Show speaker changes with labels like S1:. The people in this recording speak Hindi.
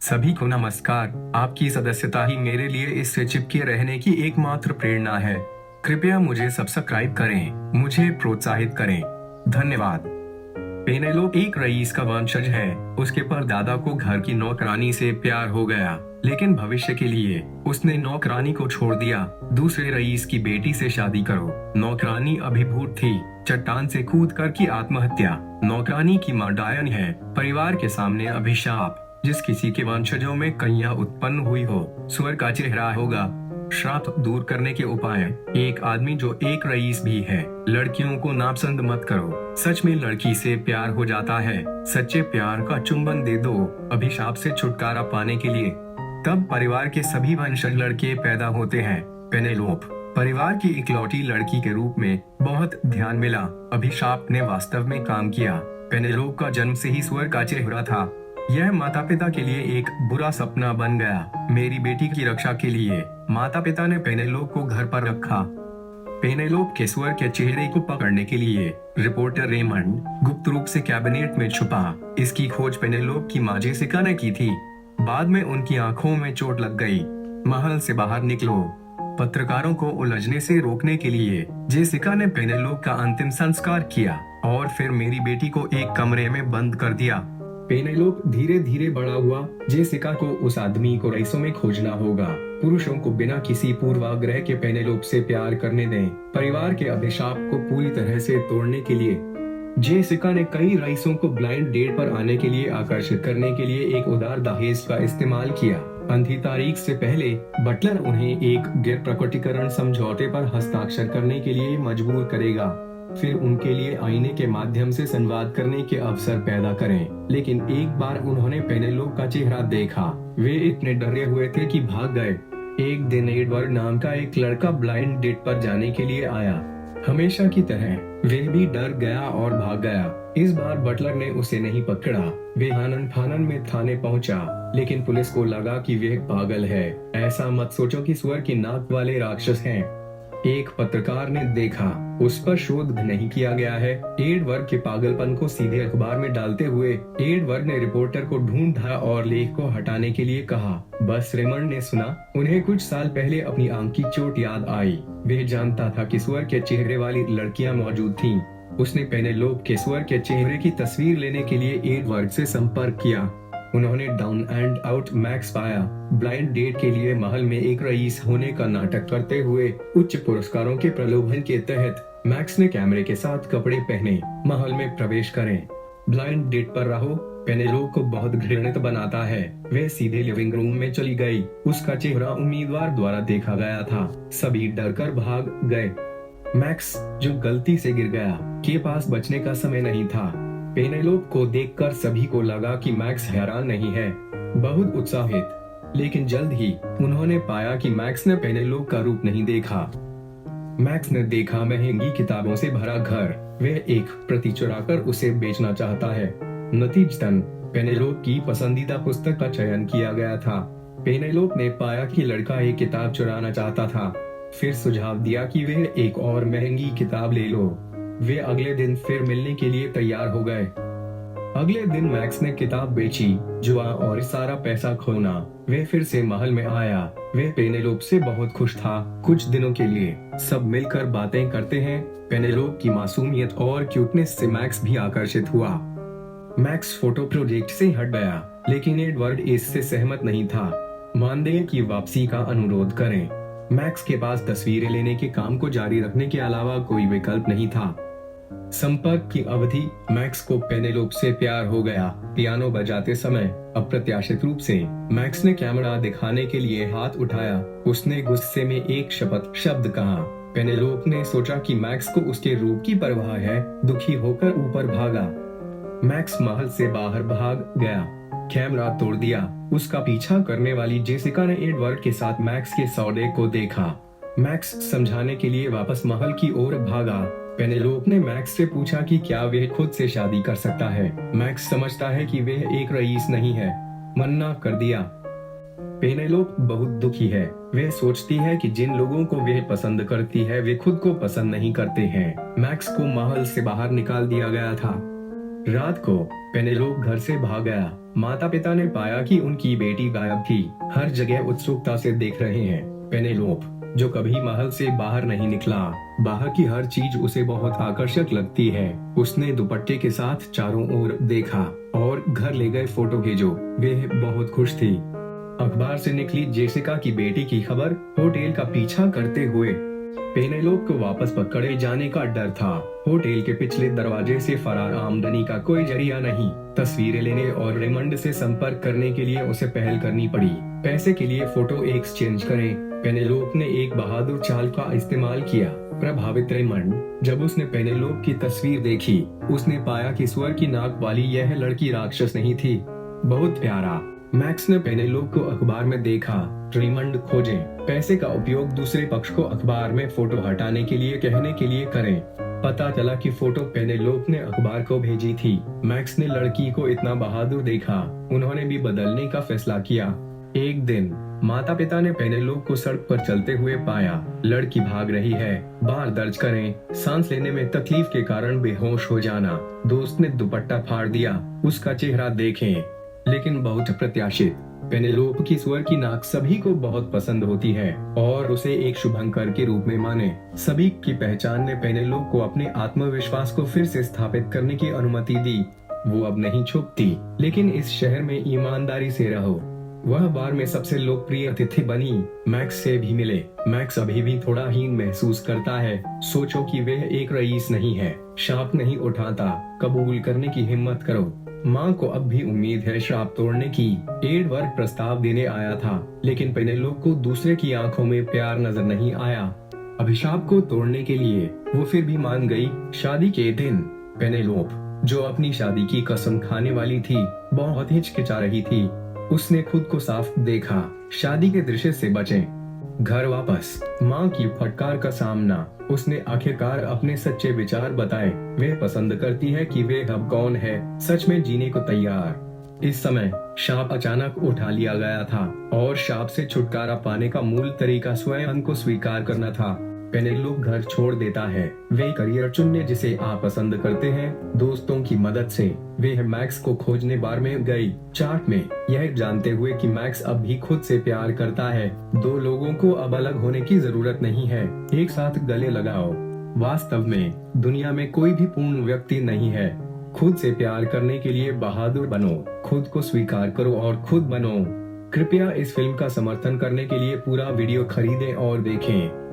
S1: सभी को नमस्कार। आपकी सदस्यता ही मेरे लिए इससे चिपके रहने की एकमात्र प्रेरणा है। कृपया मुझे सब्सक्राइब करें, मुझे प्रोत्साहित करें। धन्यवाद। पेनेलोप एक रईस का वंशज है। उसके परदादा को घर की नौकरानी से प्यार हो गया, लेकिन भविष्य के लिए उसने नौकरानी को छोड़ दिया। दूसरे रईस की बेटी से शादी करो। नौकरानी अभिभूत थी, चट्टान से कूद कर की आत्महत्या। नौकरानी की मां डायन है, परिवार के सामने अभिशाप। जिस किसी के वंशजों में कन्या उत्पन्न हुई हो, सुअर का चेहरा होगा। श्राप दूर करने के उपाय। एक आदमी जो एक रईस भी है। लड़कियों को नापसंद मत करो। सच में लड़की से प्यार हो जाता है। सच्चे प्यार का चुंबन दे दो अभिशाप से छुटकारा पाने के लिए। तब परिवार के सभी वंशज लड़के पैदा होते हैं। पेनेलोप परिवार की इकलौती लड़की के रूप में बहुत ध्यान मिला। अभिशाप ने वास्तव में काम किया। पेनेलोप का जन्म से ही सुअर का चेहरा था। यह माता पिता के लिए एक बुरा सपना बन गया। मेरी बेटी की रक्षा के लिए माता पिता ने पेनेलोप को घर पर रखा। पेनेलोप के सुअर के चेहरे को पकड़ने के लिए रिपोर्टर रेमंड गुप्त रूप से कैबिनेट में छुपा। इसकी खोज पेनेलोप की माँ जेसिका ने की थी। बाद में उनकी आंखों में चोट लग गई। महल से बाहर निकलो। पत्रकारों को उलझने से रोकने के लिए जेसिका ने पेनेलोप का अंतिम संस्कार किया और फिर मेरी बेटी को एक कमरे में बंद कर दिया। पेनेलोप धीरे धीरे बड़ा हुआ। जेसिका को उस आदमी को रईसों में खोजना होगा। पुरुषों को बिना किसी पूर्वाग्रह के पेनेलोप से प्यार करने दें। परिवार के अभिशाप को पूरी तरह से तोड़ने के लिए जेसिका ने कई रईसों को ब्लाइंड डेट पर आने के लिए आकर्षित करने के लिए एक उदार दहेज का इस्तेमाल किया। अंतिम तारीख से पहले बटलर उन्हें एक गैर प्रकटीकरण समझौते पर हस्ताक्षर करने के लिए मजबूर करेगा। फिर उनके लिए आईने के माध्यम से संवाद करने के अवसर पैदा करें। लेकिन एक बार उन्होंने पेनेलोप का चेहरा देखा। वे इतने डरे हुए थे कि भाग गए। एक दिन एडवर्ड नाम का एक लड़का ब्लाइंड डेट पर जाने के लिए आया। हमेशा की तरह वे भी डर गया और भाग गया। इस बार बटलर ने उसे नहीं पकड़ा। वे आनन फानन में थाने पहुंचा, लेकिन पुलिस को लगा कि वे पागल है। ऐसा मत सोचो कि सुअर की नाक वाले राक्षस हैं। एक पत्रकार ने देखा, उस पर शोध नहीं किया गया है। एडवर्ड के पागलपन को सीधे अखबार में डालते हुए एडवर्ड ने रिपोर्टर को ढूंढा और लेख को हटाने के लिए कहा। बस रेमंड ने सुना। उन्हें कुछ साल पहले अपनी आंख की चोट याद आई। वे जानता था कि सुअर के चेहरे वाली लड़कियां मौजूद थीं। उसने पेनेलोप के सुअर के चेहरे की तस्वीर लेने के लिए एडवर्ड से संपर्क किया। उन्होंने डाउन एंड आउट मैक्स पाया। ब्लाइंड डेट के लिए महल में एक रईस होने का नाटक करते हुए उच्च पुरस्कारों के प्रलोभन के तहत मैक्स ने कैमरे के साथ कपड़े पहने महल में प्रवेश करें। ब्लाइंड डेट पर रहो पेनेलोप को बहुत घृणित बनाता है। वह सीधे लिविंग रूम में चली गई। उसका चेहरा उम्मीदवार द्वारा देखा गया था। सभी डरकर भाग गए। मैक्स, जो गलती से गिर गया, के पास बचने का समय नहीं था। पेनेलोप को देखकर सभी को लगा कि मैक्स हैरान नहीं है, बहुत उत्साहित। लेकिन जल्द ही उन्होंने पाया कि मैक्स ने पेनेलोप का रूप नहीं देखा। मैक्स ने देखा महंगी किताबों से भरा घर। वह एक प्रति चुराकर उसे बेचना चाहता है। नतीजतन पेनेलोप की पसंदीदा पुस्तक का चयन किया गया था। पेनेलोप ने पाया कि लड़का एक किताब चुराना चाहता था। फिर सुझाव दिया कि वह एक और महंगी किताब ले लो। वे अगले दिन फिर मिलने के लिए तैयार हो गए। अगले दिन मैक्स ने किताब बेची, जुआ और सारा पैसा खोना। वे फिर से महल में आया। वे पेनेलोप से बहुत खुश था। कुछ दिनों के लिए सब मिलकर बातें करते हैं। पेनेलोप की मासूमियत और क्यूटनेस से मैक्स भी आकर्षित हुआ। मैक्स फोटो प्रोजेक्ट से हट गया, लेकिन एडवर्ड इससे सहमत नहीं था। मानदेय की वापसी का अनुरोध करें। मैक्स के पास तस्वीरें लेने के काम को जारी रखने के अलावा कोई विकल्प नहीं था। संपर्क की अवधि मैक्स को पेनेलोप से प्यार हो गया। पियानो बजाते समय अप्रत्याशित रूप से मैक्स ने कैमरा दिखाने के लिए हाथ उठाया। उसने गुस्से में एक शब्द कहा। पेनेलोप ने सोचा कि मैक्स को उसके रूप की परवाह है। दुखी होकर ऊपर भागा। मैक्स महल से बाहर भाग गया। कैमरा तोड़ दिया। उसका पीछा करने वाली जेसिका ने एडवर्ड के साथ मैक्स के सौदे को देखा। मैक्स समझाने के लिए वापस महल की ओर भागा। पेनेलोप ने मैक्स से पूछा कि क्या वह खुद से शादी कर सकता है। मैक्स समझता है कि वह एक रईस नहीं है। मन्ना कर दिया। पेनेलोप बहुत दुखी है। वह सोचती है कि जिन लोगों को वह पसंद करती है वे खुद को पसंद नहीं करते हैं। मैक्स को महल से बाहर निकाल दिया गया था। रात को पेनेलोप घर से भाग गया। माता पिता ने पाया कि उनकी बेटी गायब थी। हर जगह उत्सुकता से देख रहे हैं। पेनेलोप, जो कभी महल से बाहर नहीं निकला, बाहर की हर चीज उसे बहुत आकर्षक लगती है। उसने दुपट्टे के साथ चारों ओर देखा और घर ले गए फोटो भेजो। वह बहुत खुश थी। अखबार से निकली जेसिका की बेटी की खबर होटल का पीछा करते हुए। पेनेलोप को वापस पकड़े जाने का डर था। होटल के पिछले दरवाजे से फरार आमदनी का कोई जरिया नहीं। तस्वीरें लेने और रेमंड से संपर्क करने के लिए उसे पहल करनी पड़ी। पैसे के लिए फोटो एक्सचेंज करें। पेनेलोप ने एक बहादुर चाल का इस्तेमाल किया। प्रभावित रेमंड, जब उसने पेनेलोप की तस्वीर देखी, उसने पाया कि स्वर की नाक वाली यह लड़की राक्षस नहीं थी। बहुत प्यारा। मैक्स ने पेनेलोप को अखबार में देखा। रेमंड खोजें। पैसे का उपयोग दूसरे पक्ष को अखबार में फोटो हटाने के लिए कहने के लिए करें। पता चला कि फोटो पेनेलोप ने अखबार को भेजी थी। मैक्स ने लड़की को इतना बहादुर देखा, उन्होंने भी बदलने का फैसला किया। एक दिन माता पिता ने पेनेलोप को सड़क पर चलते हुए पाया। लड़की भाग रही है। बार दर्ज करें। सांस लेने में तकलीफ के कारण बेहोश हो जाना। दोस्त ने दुपट्टा फाड़ दिया। उसका चेहरा देखें, लेकिन बहुत प्रत्याशित। पेनेलोप की स्वर की नाक सभी को बहुत पसंद होती है और उसे एक शुभंकर के रूप में माने। सभी की पहचान ने पेनेलोप को अपने आत्मविश्वास को फिर से स्थापित करने की अनुमति दी। वो अब नहीं छुपती, लेकिन इस शहर में ईमानदारी से रहो। वह बार में सबसे लोकप्रिय अतिथि बनी। मैक्स से भी मिले। मैक्स अभी भी थोड़ा हीन महसूस करता है। सोचो कि वह एक रईस नहीं है। श्राप नहीं उठाता। कबूल करने की हिम्मत करो। माँ को अब भी उम्मीद है श्राप तोड़ने की। एडवर्ड प्रस्ताव देने आया था, लेकिन पेनेलोप को दूसरे की आंखों में प्यार नजर नहीं आया। अभिशाप को तोड़ने के लिए वो फिर भी मान गई। शादी के दिन पेनेलोप, जो अपनी शादी की कसम खाने वाली थी, बहुत हिचकिचा रही थी। उसने खुद को साफ देखा। शादी के दृश्य से बचें। घर वापस माँ की फटकार का सामना। उसने आखिरकार अपने सच्चे विचार बताए। वह पसंद करती है कि वे अब कौन है, सच में जीने को तैयार। इस समय शाप अचानक उठा लिया गया था और शाप से छुटकारा पाने का मूल तरीका स्वयं को स्वीकार करना था। पेनेलोप घर छोड़ देता है। वे करियर चुनने जिसे आप पसंद करते हैं। दोस्तों की मदद से वे मैक्स को खोजने बार में गई। चार्ट में यह जानते हुए कि मैक्स अब भी खुद से प्यार करता है। दो लोगों को अब अलग होने की जरूरत नहीं है। एक साथ गले लगाओ। वास्तव में दुनिया में कोई भी पूर्ण व्यक्ति नहीं है। खुद से प्यार करने के लिए बहादुर बनो। खुद को स्वीकार करो और खुद बनो। कृपया इस फिल्म का समर्थन करने के लिए पूरा वीडियो खरीदें और देखें।